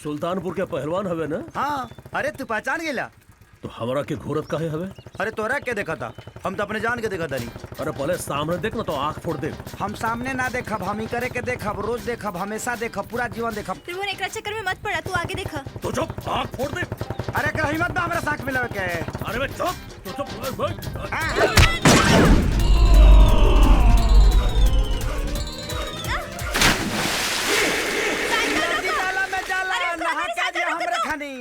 सुल्तानपुर के पहलवान हवे ना? हाँ। अरे तू पहचान गेला? तो हमरा के घूरत काहे हवे? अरे तोरा के देखा था? हम तो अपने जान के देखा था नहीं। अरे पहले सामने देख ना तो आँख फोड़ दे। हम सामने ना देखब, हम ही करे के देखब, रोज देखब, हमेशा देखब, पूरा जीवन देखब। त्रिभुवन एकरा चक्कर में मत पड़ा, तू आगे देखा। तो चुप, आँख फोड़ दे। अरे कहीं मत ना हमारा साथ मिलावे के। अरे बे चुप, तो चुप बैठ। जाला में जाला, नहा के दिया हमरे खानी।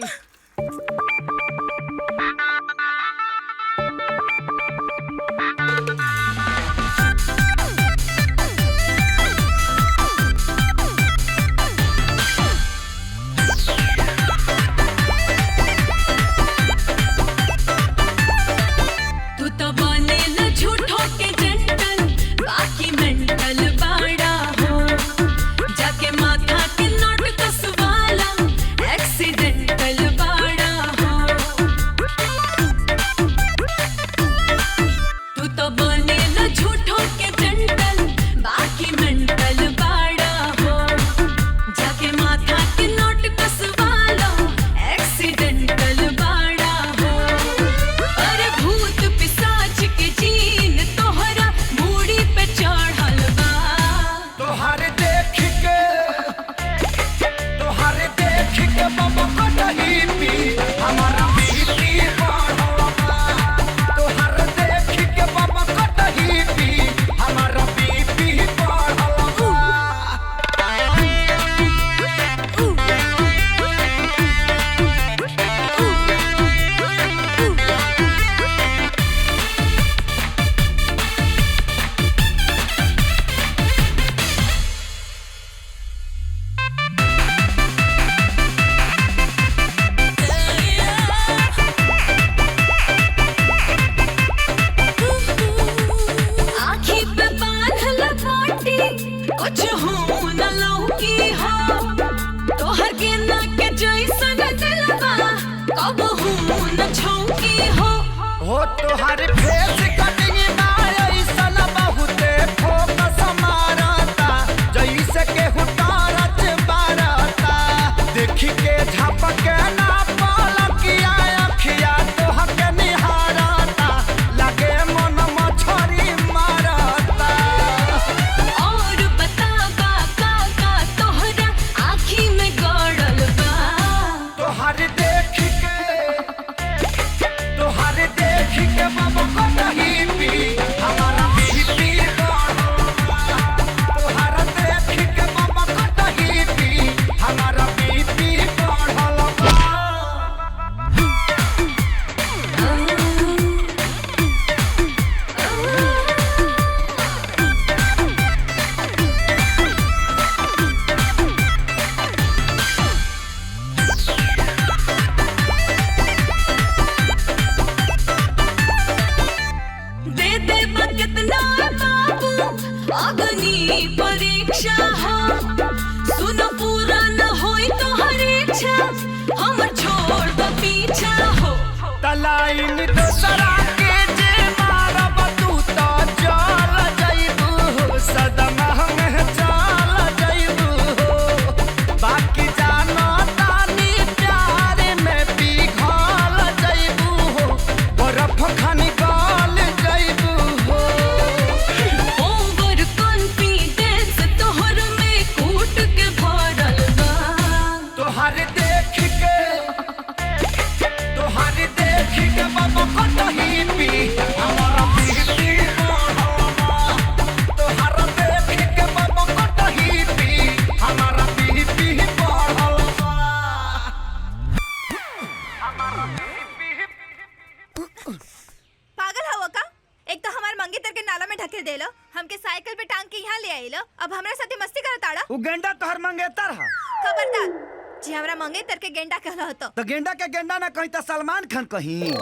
तो गेंडा के गेंडा ना कहीं तो सलमान खान कहीं।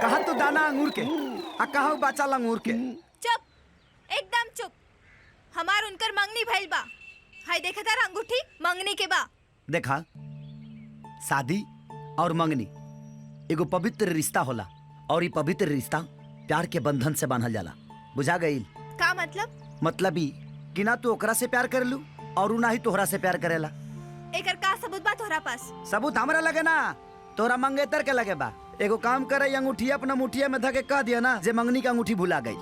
कहा तू दाना अंगूर के आ कहा बच्चा लंगूर के। चुप, एकदम चुप। हमार उनकर मंगनी भइल बा। हाय देखा तार अंगूठी मंगनी के बा। देखा, शादी और मंगनी एगो पवित्र रिश्ता होला और ये पवित्र रिश्ता प्यार के बंधन से बांधल जाला। बुझा गईल? का मतलब? मतलब ही कि ना तू ओकरा से प्यार करेलू और ना ही तोहरा से प्यार करेला। एकर का सबूत बा तोहरा पास? सबूत हमरा लगे ना, तोरा मंगेतर के लगे बा। एगो काम करे, ये अंगूठी अपना मुठिया में धके कह दिया ना जे मंगनी का अंगूठी भुला गई,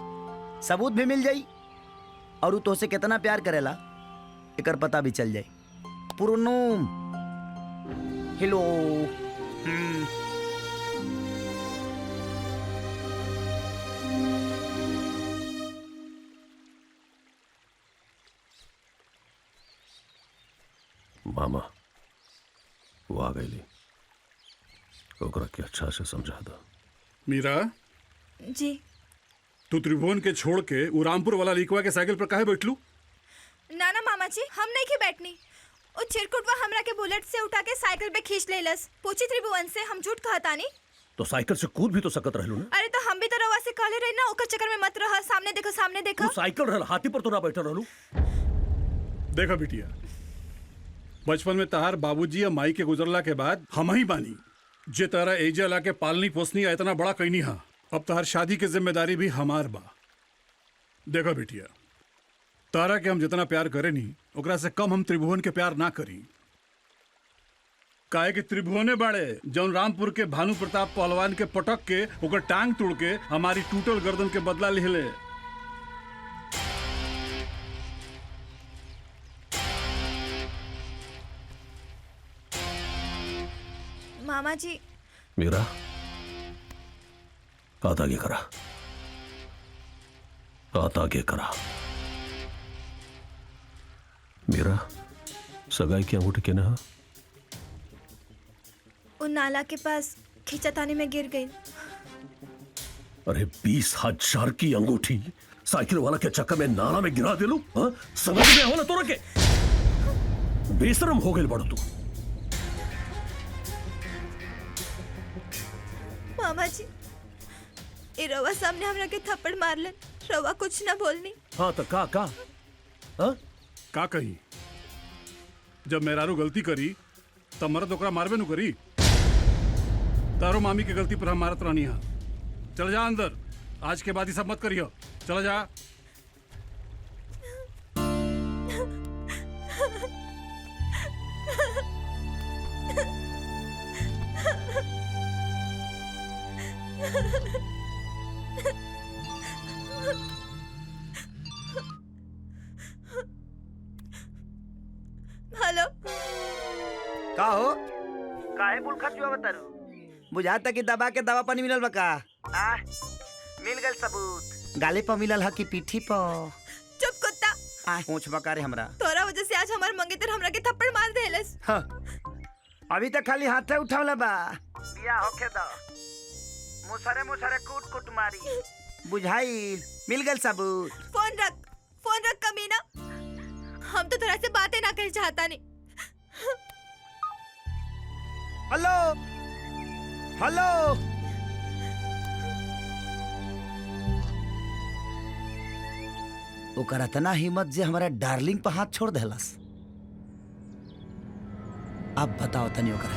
सबूत भी मिल जाई और उ तोसे कितना प्यार करेला एकर पता भी चल जाई। पुरनुम हेलो। मामा वो आ गई, ओकरा के अच्छा से समझा दो। मीरा, जी। तू त्रिभुवन के छोड़ के उ रामपुर वाला लिखवा के साइकिल पर काहे बैठलू? ना ना मामा जी, हम नहीं के बैठनी। ओ चिरकुटवा हमरा के बुलेट से उठा के साइकिल पे खींच लेलस। पूछी त्रिभुवन से, हम झूठ कहतानी। तो साइकिल से कूद भी तो सकत रहलू ना। अरे तो हम भी तो रवा से कहले रही ना, ओकर चक्कर में मत रह। सामने देखो, सामने देखो। तू साइकिल रहल, हाथी पर तो ना बैठल रहलू। देखा बिटिया, बचपन में तहार बाबूजी या माई के गुजरला के बाद हम ही बानी जे तारा एजा ला के पालनी पोसनी आ इतना बड़ा कईनी हा। अब तहार शादी की जिम्मेदारी भी हमार बा। देखा बिटिया, तारा के हम जितना प्यार करे नी ओकरा से कम हम त्रिभुवन के प्यार ना करी। काहे कि त्रिभुवने बाड़े जौन रामपुर के भानु प्रताप पहलवान के पटक के ओकर टांग तोड़ के हमारी टूटल गर्दन के बदला लिहले। मामा जी। मीरा, हाथ आगे करा, हाथ आगे करा। मीरा, सगाई की अंगूठी के ना उन नाला के पास खींचतानी में गिर गई। अरे 20,000 की अंगूठी साइकिल वाला के चक्कर में नाला में गिरा दिलू। समझ में होला तोरा के? बेशरम हो गई बड़ तू। मामा जी, ए रवा सामने हमरा के थप्पड़ मारलन, रवा कुछ ना बोलनी। हाँ तो का हाँ? का कही? जब मेहरारू गलती करी तब मरद ओकरा मारबे नु करी। तारो मामी के गलती पर हम मारत रहनी हा। चल जा अंदर, आज के बाद ही सब मत करियो। चल जा। हेलो। का हो? काहे बुलखा जुआ बतारू? बुझाता कि दबा के दवा पानी मिलल बा का? मिल गल सबूत। गाले पर मिलल ह कि पीठी पर? चुप कुत्ता। पूछ बकारे हमरा। तोरा वजह से आज हमार मंगेतर हमरा के थप्पड़ मार देलस। हाँ। अभी तक खाली हाथे उठावला बा। बिया होखे द। मुसरे मुसरे कूट कूट मारी। बुझाई मिल गल सबूत। फोन रख कमीना। हम तो तोरा से बातें ना कर चाहता नहीं। Hello hello. ओकर इतना हिम्मत जे हमारा डार्लिंग पर हाथ छोड़ देलस। अब बताओ तनी ओकर